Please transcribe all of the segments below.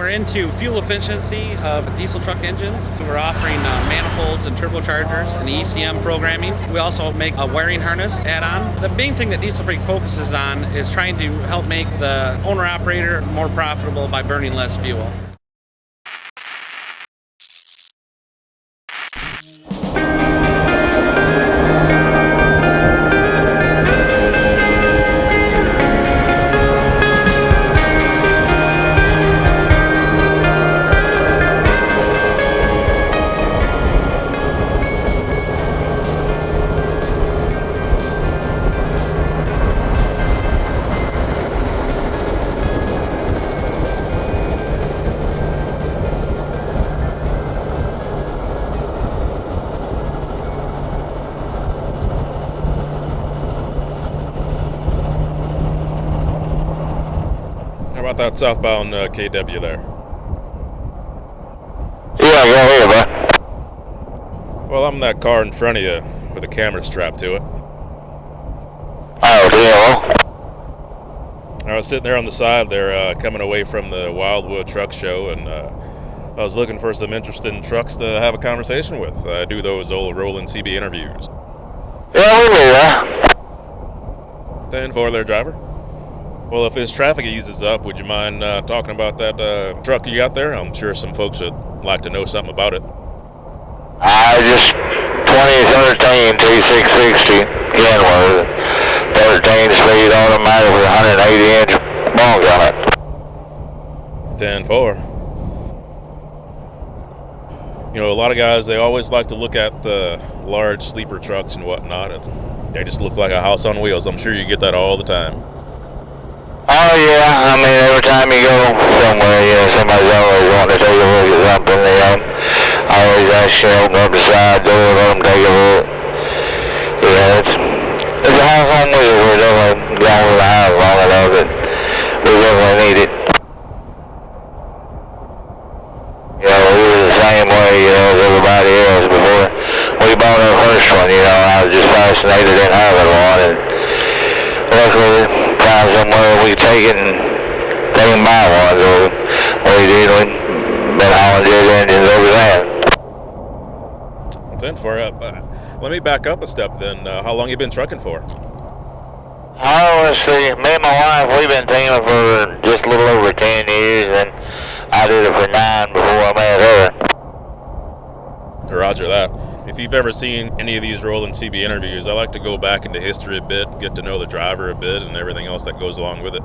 We're into fuel efficiency of diesel truck engines. We're offering manifolds and turbochargers and ECM programming. We also make a wiring harness add-on. The main thing that Diesel Freak focuses on is trying to help make the owner-operator more profitable by burning less fuel. How about that southbound KW there? Yeah, go ahead, bro. Well, I'm in that car in front of you with a camera strapped to it. Oh, yeah. I was sitting there on the side there coming away from the Wildwood Truck Show, and I was looking for some interesting trucks to have a conversation with. I do those old rolling CB interviews. Yeah, we do that. 10-4 there, driver. Well, if this traffic eases up, would you mind talking about that truck you got there? I'm sure some folks would like to know something about it. I just 2013 T660 Kenworth, 13-speed automatic with 180-inch bunk on it. 10-4. You know, a lot of guys, they always like to look at the large sleeper trucks and whatnot. They just look like a house on wheels. I'm sure you get that all the time. Oh yeah, I mean every time you go somewhere, somebody's always wanting to take a look at something. I always ask you to open up the side door, let them take a look. It's a house on wheels. We're definitely gone with the house long enough that we definitely need it. We were the same way, as everybody else before we bought our first one. I was just fascinated in having one, and luckily found somewhere we take it and buy one. So we did. We've been hauling jet engines over there. 10-4. Let me back up a step then. How long you been trucking for? Oh, let's see. Me and my wife, we've been teaming for just a little over 10 years, and I did it for 9 before I met her. Roger that. If you've ever seen any of these rolling CB interviews, I like to go back into history a bit, get to know the driver a bit, and everything else that goes along with it.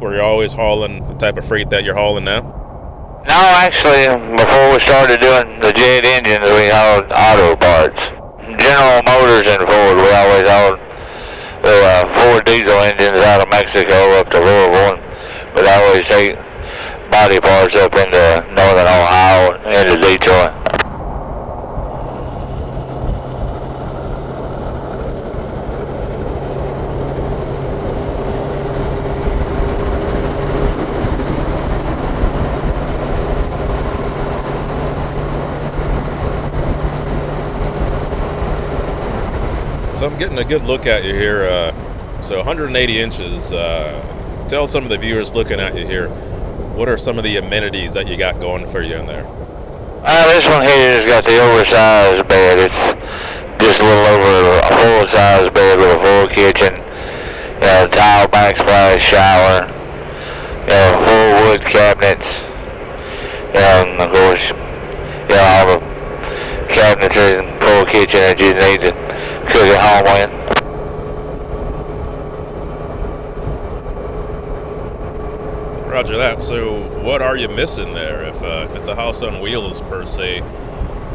Were you always hauling the type of freight that you're hauling now? No, actually, before we started doing the jet engines, we hauled auto parts. General Motors and Ford, we always hauled Ford diesel engines out of Mexico up to Louisville. But I always take body parts up into northern Ohio, into Detroit. So I'm getting a good look at you here. So 180 inches. Tell some of the viewers looking at you here, what are some of the amenities that you got going for you in there? This one here has got the oversized bed. It's just a little over a full-size bed with a full kitchen, tile backsplash shower, full wood cabinets, and of course, all the cabinetry and full kitchen that you need to cook at home with. Roger that. So what are you missing there? If it's a house on wheels per se,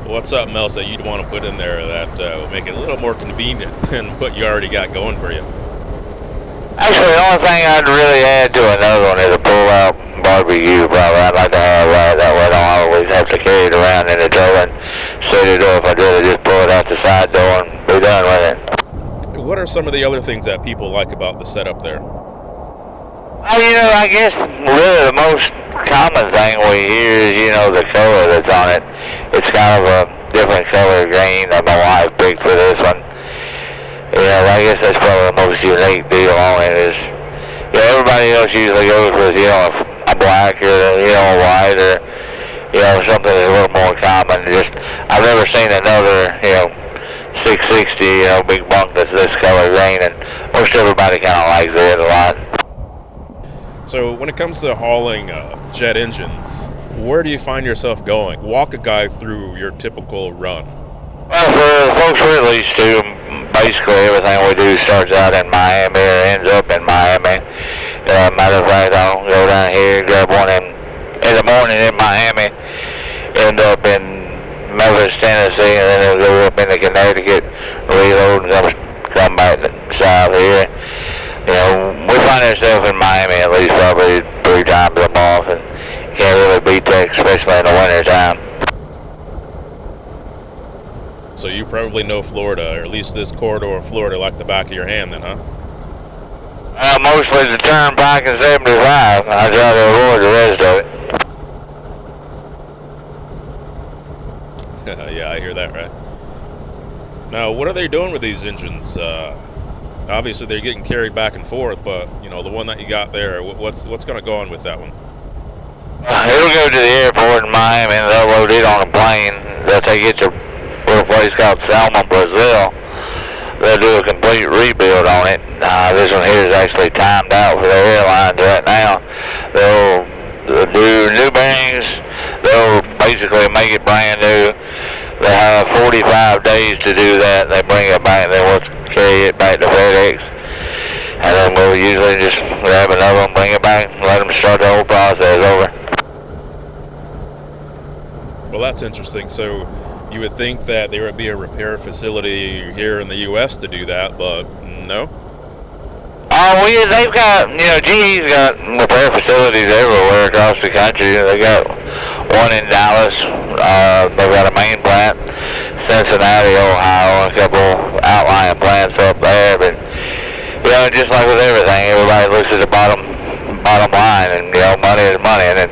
what's something else that you'd want to put in there that would make it a little more convenient than what you already got going for you? Actually, the only thing I'd really add to another one is a pull-out barbecue. Probably I'd like to have that way I don't always have to carry it around in the trailer and set it up. I'd rather just pull it out the side door and be done with it. What are some of the other things that people like about the setup there? I guess really the most common thing we hear is, the color that's on it. It's kind of a different color green that my wife picked for this one. I guess that's probably the most unique deal on it is, everybody else usually goes with, a black or, white or, something that's a little more common. Just, I've never seen another, 660, big bunk that's this color green, and most everybody kind of likes it a lot. So when it comes to hauling jet engines, where do you find yourself going? Walk a guy through your typical run. Well, for the folks we're leased to, basically everything we do starts out in Miami or ends up in Miami. Matter of fact, I'll go down here, grab one in the morning in Miami, end up in Memphis, Tennessee, and then it'll go up into Connecticut, reload, and come back south here. We find ourselves in Miami at least probably 3 times a month, and can't really beat that, especially in the winter time. So you probably know Florida, or at least this corridor of Florida, like the back of your hand then, huh? Mostly the Turnpike and 75. I try to avoid the rest of it. Yeah, I hear that, right? Now, what are they doing with these engines? Obviously, they're getting carried back and forth, but, the one that you got there, what's going to go on with that one? It'll go to the airport in Miami, and they'll load it on a plane. They'll take it to a little place called Selma, Brazil. They'll do a complete rebuild on it. This one here is actually timed out for the airlines right now. They'll do new bearings. They'll basically make it brand new. They have 45 days to do that. They bring it back, and then we'll carry it back to FedEx. And then we'll usually just grab another one, bring it back, and let them start the whole process over. Well, that's interesting. So you would think that there would be a repair facility here in the U.S. to do that, but no? They've got, GE's got repair facilities everywhere across the country. They got one in Dallas. They've got a main plant, Cincinnati, Ohio, and a couple outlying plants up there. But, just like with everything, everybody looks at the bottom line, and, money is money. And then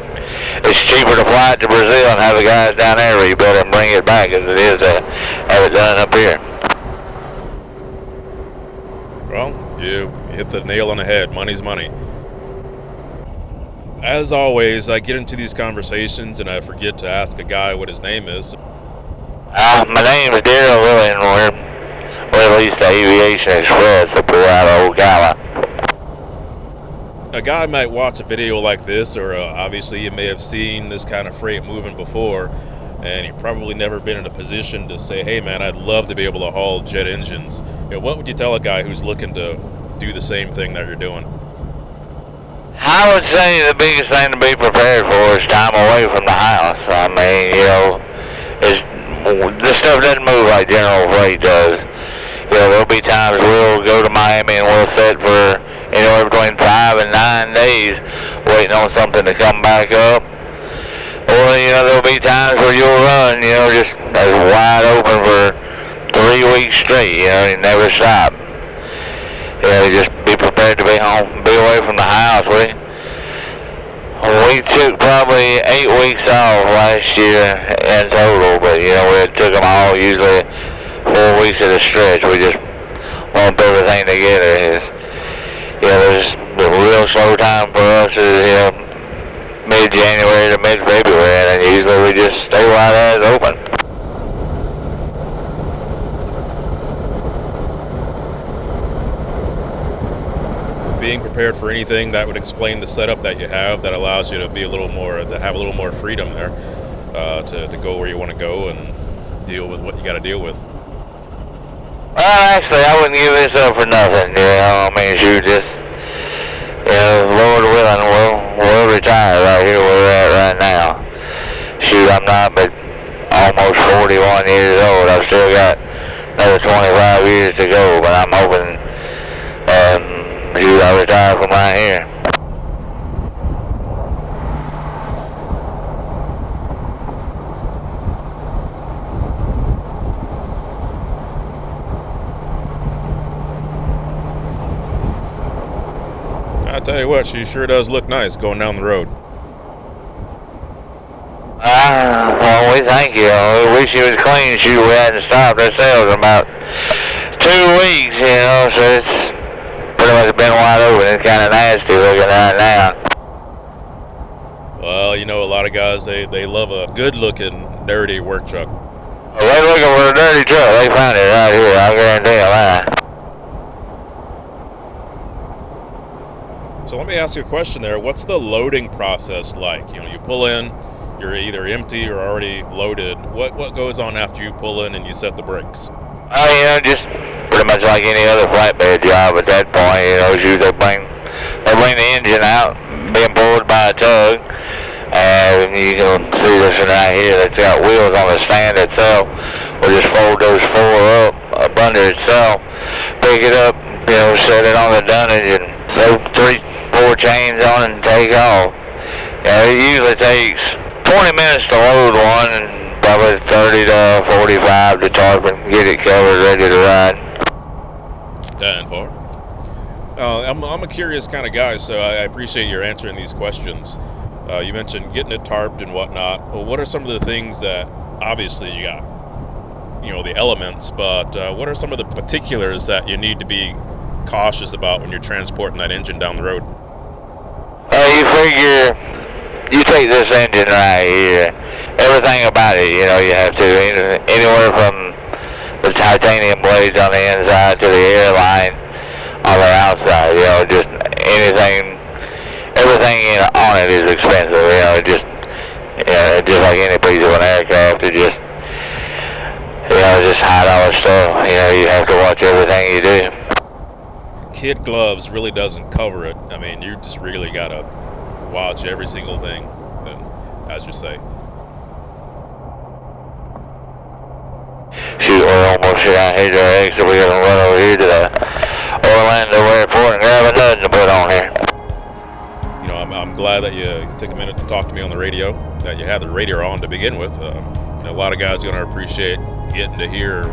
it's cheaper to fly it to Brazil and have the guys down there rebuild it and bring it back as it is to have it done up here. Well, you hit the nail on the head. Money's money. As always, I get into these conversations and I forget to ask a guy what his name is. My name is Darrell Lilly, and we're leased to Aviation Express up here out of Ocala. A guy might watch a video like this, or obviously you may have seen this kind of freight moving before, and you've probably never been in a position to say, hey man, I'd love to be able to haul jet engines. What would you tell a guy who's looking to do the same thing that you're doing? I would say the biggest thing to be prepared for is time away from the house. I mean, this stuff doesn't move like general freight does. There'll be times we'll go to Miami and we'll sit for anywhere between 5 and 9 days waiting on something to come back up. Or, there'll be times where you'll run, just as wide open for 3 weeks straight, you never stop. Just be prepared to be home, be away from the house. We took probably 8 weeks off last year in total, but, we took them all usually 4 weeks at a stretch. We just lumped everything together. There's a real slow time for us is, mid-January to mid-February, and usually we just stay wide eyes open. Being prepared for anything, that would explain the setup that you have that allows you to be to have a little more freedom there, to go where you want to go and deal with what you got to deal with. Well, actually, I wouldn't give this up for nothing, Lord willing, we'll retire right here where we're at right now. I'm not but almost 41 years old. I've still got another 25 years to go, but I'm hoping I'll retire from right here. I tell you what, she sure does look nice going down the road. Well, we thank you. We wish it was clean. We hadn't stopped ourselves in about 2 weeks, so it's pretty much been wide open. It's kind of nasty looking right now. Well, you know, a lot of guys, they love a good-looking, dirty work truck. Well, they looking for a dirty truck. They find it right here. I guarantee you that. So let me ask you a question there. What's the loading process like? You know, you pull in, you're either empty or already loaded. What goes on after you pull in and you set the brakes? Oh, you know, just pretty much like any other flatbed job at that point. You know, they bring the engine out, being pulled by a tug, and you can see this one right here that's got wheels on the stand itself. We'll just fold those four up under itself, pick it up, you know, set it on the dunnage, and throw 3-4 chains on it and take off. It usually takes 20 minutes to load one and probably 30 to 45 to tarp and get it covered, ready to ride. And far. I'm a curious kind of guy, so I appreciate your answering these questions. You mentioned getting it tarped and whatnot. Well, what are some of the things that, obviously you got, you know, the elements, but what are some of the particulars that you need to be cautious about when you're transporting that engine down the road? You figure, you take this engine right here, everything about it, you know, you have to, anywhere from the titanium blades on the inside to the airline on the outside, you know, just anything, everything on it is expensive, you know, just like any piece of an aircraft, it just, you know, just $high stuff, you know, you have to watch everything you do. Kid gloves really doesn't cover it. I mean, you just really gotta watch every single thing, as you say. Shoot, we're almost out here to our exit. We're gonna run over here to the Orlando airport and grab a nut to put on here. You know, I'm glad that you took a minute to talk to me on the radio, that you had the radio on to begin with. A lot of guys are going to appreciate getting to hear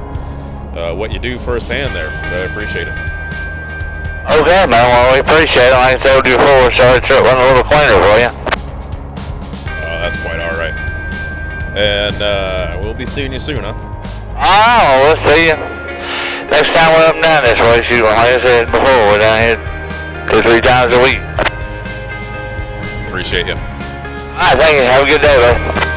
what you do firsthand there, so I appreciate it. Okay, man, well, we appreciate it. Like I told you before, sorry to run a little cleaner for you. That's quite all right. And we'll be seeing you soon, huh? Oh, we'll see you next time we're up and down this way. Shoot, like I said before, we're down here 2-3 times a week. Appreciate you. All right, thank you. Have a good day, buddy.